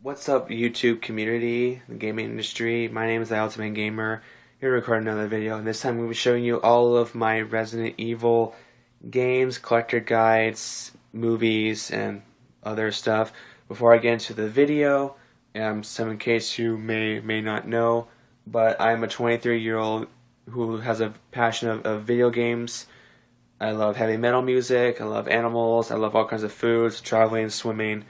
What's up, YouTube community, the gaming industry? My name is the Ultimate Gamer. Here to record another video, and this time I'm going to be showing you all of my Resident Evil games, collector guides, movies, and other stuff. Before I get into the video, some in case you may not know, but I'm a 23-year-old who has a passion of video games. I love heavy metal music, I love animals, I love all kinds of foods, traveling, swimming.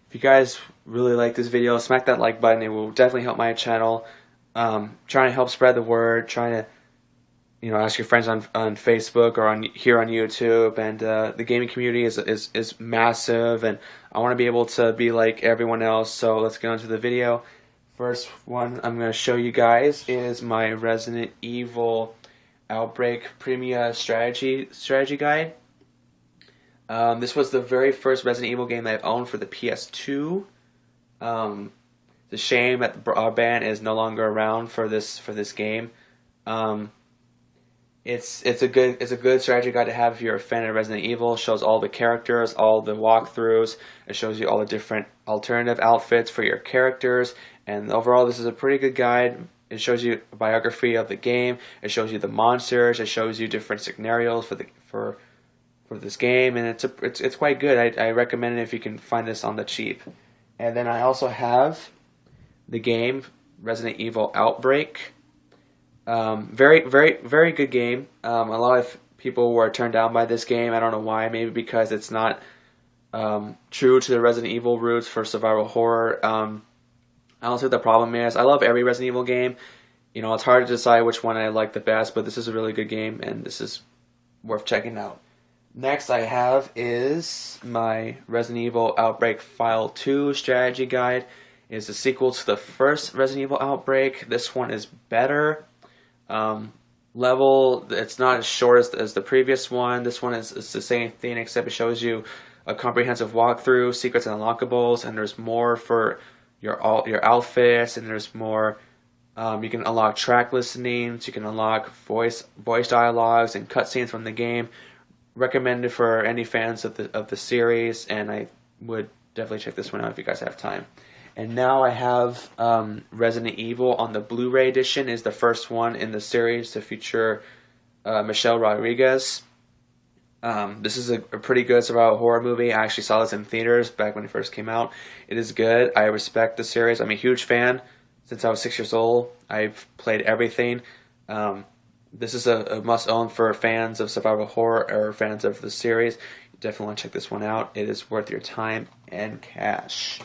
If you guys really like this video, smack that like button. It will definitely help my channel. Trying to help spread the word. Trying to, ask your friends on Facebook or here on YouTube. And the gaming community is massive, and I want to be able to be like everyone else. So let's get on to the video. First one I'm going to show you guys is my Resident Evil Outbreak Premium strategy guide. This was the very first Resident Evil game that I've owned for the PS2. It's a shame that the band is no longer around for this game. It's a good strategy guide to have if you're a fan of Resident Evil. It shows all the characters, all the walkthroughs. It shows you all the different alternative outfits for your characters. And overall, this is a pretty good guide. It shows you a biography of the game. It shows you the monsters. It shows you different scenarios for this game, and it's quite good. I recommend it if you can find this on the cheap. And then I also have the game Resident Evil Outbreak. Very good game. A lot of people were turned down by this game. I don't know why. Maybe because it's not true to the Resident Evil roots for survival horror. I don't see what the problem is. I love every Resident Evil game. It's hard to decide which one I like the best, but this is a really good game, and this is worth checking out. Next I have is my Resident Evil Outbreak File 2 strategy guide. It's a sequel to the first Resident Evil Outbreak. This one is better. Level, it's not as short as the previous one. This one is the same thing, except it shows you a comprehensive walkthrough, secrets and unlockables, and there's more for your outfits, and there's more. You can unlock track listenings, you can unlock voice dialogues and cutscenes from the game. Recommended for any fans of the series, and I would definitely check this one out if you guys have time. And now I have Resident Evil on the Blu-ray edition. Is the first one in the series to feature Michelle Rodriguez. This is a pretty good survival horror movie. I actually saw this in theaters back when it first came out. It is good. I respect the series. I'm a huge fan. Since I was 6 years old, I've played everything. This is a must-own for fans of survival horror or fans of the series. You definitely want to check this one out. It is worth your time and cash.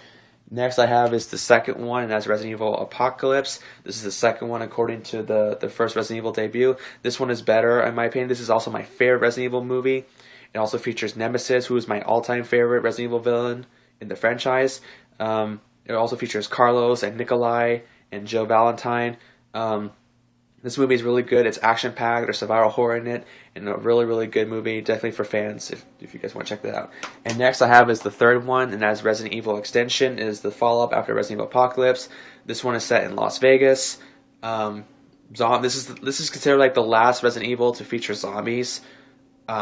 Next I have is the second one, and that's Resident Evil Apocalypse. This is the second one according to the first Resident Evil debut. This one is better in my opinion. This is also my favorite Resident Evil movie. It also features Nemesis, who is my all-time favorite Resident Evil villain in the franchise. It also features Carlos and Nikolai and Joe Valentine. This movie is really good. It's action-packed. There's survival horror in it, and a really good movie. Definitely for fans if you guys want to check that out. And next I have is the third one, and that's Resident Evil Extension. It is the follow-up after Resident Evil Apocalypse. This one is set in Las Vegas. This is considered like the last Resident Evil to feature zombies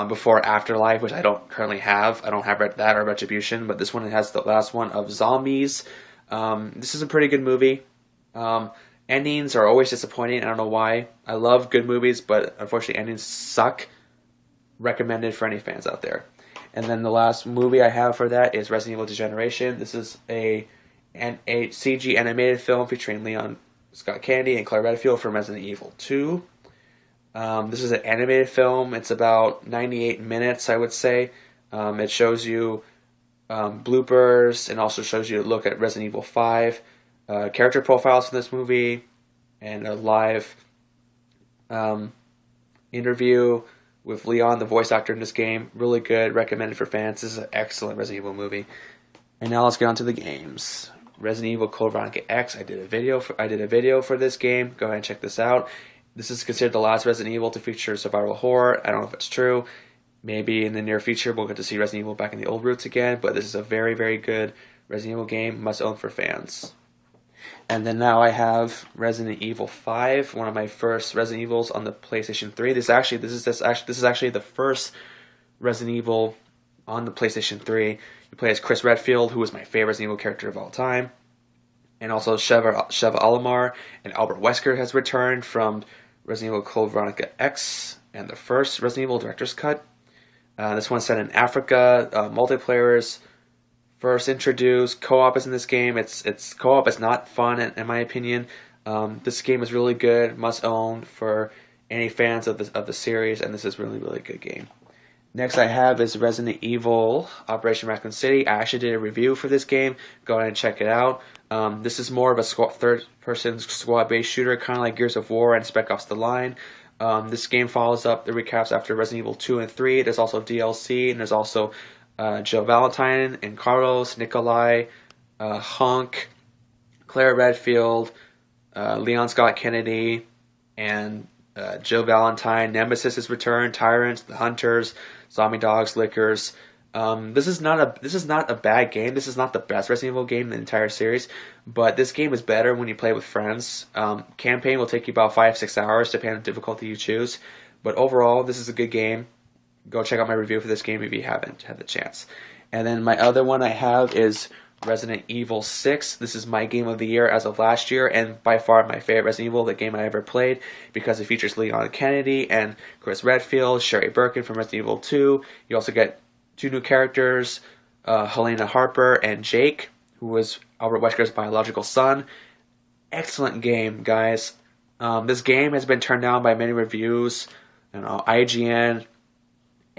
before Afterlife, which I don't currently have. I don't have that or Retribution, but this one has the last one of zombies. This is a pretty good movie. Endings are always disappointing. I don't know why. I love good movies, but unfortunately endings suck. Recommended for any fans out there. And then the last movie I have for that is Resident Evil Degeneration. This is a CG animated film featuring Leon Scott Kennedy and Claire Redfield from Resident Evil 2. This is an animated film. It's about 98 minutes, I would say. It shows you bloopers and also shows you a look at Resident Evil 5. Character profiles from this movie, and a live interview with Leon, the voice actor in this game. Really good, recommended for fans. This is an excellent Resident Evil movie. And now let's get on to the games. Resident Evil Code Veronica X. I did a video for this game. Go ahead and check this out. This is considered the last Resident Evil to feature survival horror. I don't know if it's true. Maybe in the near future we'll get to see Resident Evil back in the old roots again. But this is a very good Resident Evil game, must own for fans. And then now I have Resident Evil 5, one of my first Resident Evils on the PlayStation 3. This is actually the first Resident Evil on the PlayStation 3. You play as Chris Redfield, who is my favorite Resident Evil character of all time. And also Sheva Alomar and Albert Wesker has returned from Resident Evil Code Veronica X and the first Resident Evil Director's Cut. This one's set in Africa. Multiplayer is first introduced. Co-op is in this game. It's co-op is not fun in my opinion. This game is really good, must own for any fans of the series, and this is really good game. Next I have is Resident Evil Operation Raccoon City. I actually did a review for this game. Go ahead and check it out. This is more of a third-person squad-based shooter, kind of like Gears of War and Spec Ops: The Line. This game follows up the recaps after Resident Evil 2 and 3. There's also DLC, and there's also Jill Valentine and Carlos, Nikolai, Hunk, Claire Redfield, Leon Scott Kennedy, and Jill Valentine. Nemesis has returned. Tyrants, the Hunters, Zombie Dogs, Lickers. This is not a bad game. This is not the best Resident Evil game in the entire series, but this game is better when you play with friends. Campaign will take you about 5-6 hours, depending on the difficulty you choose. But overall, this is a good game. Go check out my review for this game if you haven't had the chance. And then my other one I have is Resident Evil 6. This is my game of the year as of last year, and by far my favorite Resident Evil, the game I ever played, because it features Leon Kennedy and Chris Redfield, Sherry Birkin from Resident Evil 2. You also get 2 new characters, Helena Harper and Jake, who was Albert Wesker's biological son. Excellent game, guys. This game has been turned down by many reviews. IGN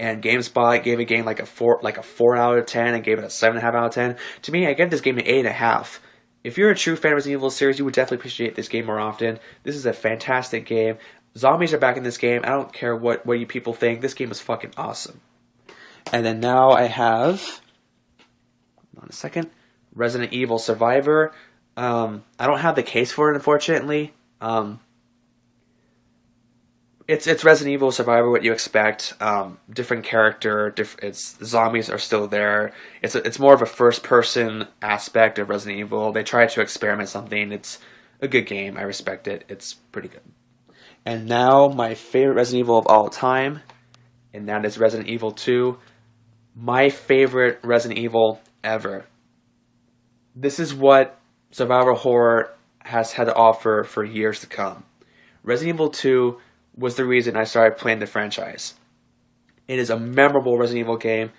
and GameSpot gave a game like a 4 out of 10 and gave it a 7.5 out of 10. To me, I give this game an 8.5. If you're a true fan of Resident Evil series, you would definitely appreciate this game more often. This is a fantastic game. Zombies are back in this game. I don't care what you people think. This game is fucking awesome. And then now I have, hold on a second, Resident Evil Survivor. I don't have the case for it, unfortunately. It's Resident Evil Survivor, what you expect. Different character, zombies are still there. It's more of a first-person aspect of Resident Evil. They try to experiment something. It's a good game. I respect it. It's pretty good. And now my favorite Resident Evil of all time, and that is Resident Evil 2. My favorite Resident Evil ever. This is what survival horror has had to offer for years to come. Resident Evil 2 was the reason I started playing the franchise. It is a memorable Resident Evil game.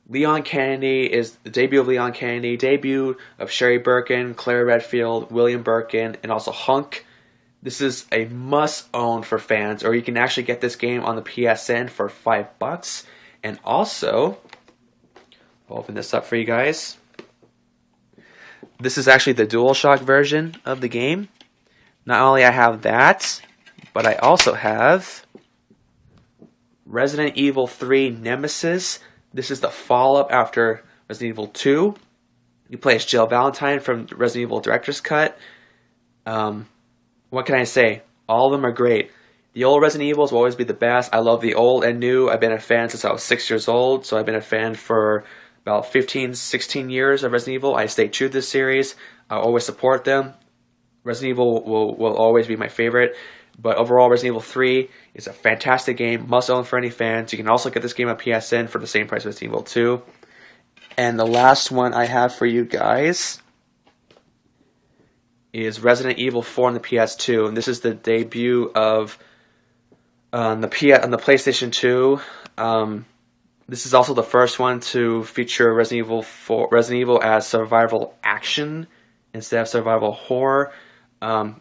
Leon Kennedy is the debut of Leon Kennedy, debut of Sherry Birkin, Claire Redfield, William Birkin, and also Hunk. This is a must-own for fans, or you can actually get this game on the PSN for $5. And also, I'll open this up for you guys. This is actually the DualShock version of the game. Not only I have that, but I also have Resident Evil 3 Nemesis. This is the follow-up after Resident Evil 2. You play as Jill Valentine from Resident Evil Director's Cut. What can I say? All of them are great. The old Resident Evils will always be the best. I love the old and new. I've been a fan since I was 6 years old, so I've been a fan for about 15, 16 years of Resident Evil. I stay true to this series. I always support them. Resident Evil will always be my favorite. But overall, Resident Evil 3 is a fantastic game, must own for any fans. You can also get this game on PSN for the same price as Resident Evil 2. And the last one I have for you guys is Resident Evil 4 on the PS2. And this is the debut of on the PlayStation 2. This is also the first one to feature Resident Evil as survival action instead of survival horror.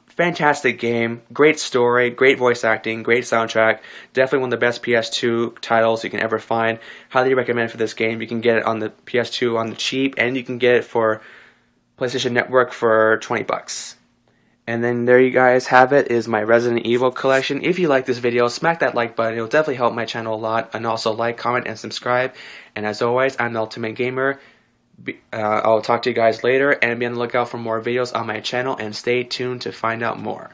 Fantastic game, great story, great voice acting, great soundtrack. Definitely one of the best PS2 titles you can ever find. Highly recommend for this game. You can get it on the PS2 on the cheap, and you can get it for PlayStation Network for $20. And then there you guys have it, is my Resident Evil collection. If you like this video, smack that like button. It'll definitely help my channel a lot. And also like, comment, and subscribe. And as always, I'm the Ultimate Gamer. I'll talk to you guys later, and be on the lookout for more videos on my channel, and stay tuned to find out more.